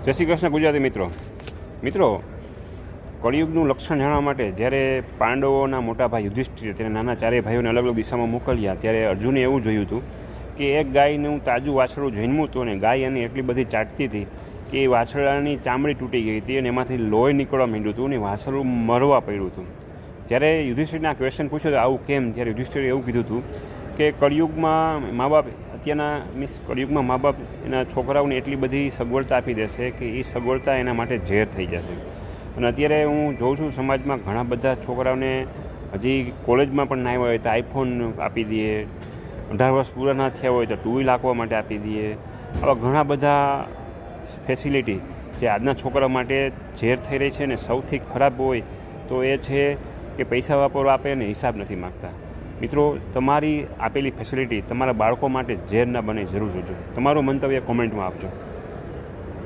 જય શ્રી કૃષ્ણ ગુજરાતી મિત્રો, કળિયુગનું લક્ષણ જાણવા માટે જ્યારે પાંડવોના મોટા ભાઈ યુધિષ્ઠિર તેને નાના ચારેય ભાઈઓને અલગ અલગ દિશામાં મોકલ્યા ત્યારે અર્જુને એવું જોયું હતું કે એક ગાયનું તાજું વાછરડું જન્મ્યું હતું અને ગાય એની એટલી બધી ચાટતી હતી કે એ વાછરડાની ચામડી તૂટી ગઈ હતી અને એમાંથી લોહી નીકળવા માંડ્યું હતું અને વાછરડું મરવા પડ્યું હતું. જ્યારે યુધિષ્ઠિરને આ ક્વેશ્ચન પૂછ્યો આવું કેમ, ત્યારે યુધિષ્ઠિરે એવું કીધું હતું કે કળિયુગમાં મા બાપ કળિયુગમાં મા બાપ એના છોકરાઓને એટલી બધી સગવડતા આપી દેશે કે એ સગવડતા એના માટે ઝેર થઈ જશે. અને અત્યારે હું જોઉં છું સમાજમાં ઘણા બધા છોકરાઓને હજી કોલેજમાં પણ ના આવ્યા હોય તો આઈફોન આપી દઈએ, 18 વર્ષ પૂરા ના થયા હોય તો 2 વ્હીલ આપવા માટે આપી દઈએ. આવા ઘણા બધા ફેસિલિટી જે આજના છોકરા માટે ઝેર થઈ રહી છે. ને સૌથી ખરાબ હોય તો એ છે કે પૈસા વાપરવા આપે ને હિસાબ નથી માગતા. મિત્રો, તમારી આપેલી ફેસિલિટી તમારા બાળકો માટે ઝેર ના બને જરૂર જોજો. તમારું મંતવ્ય કોમેન્ટમાં આપજો.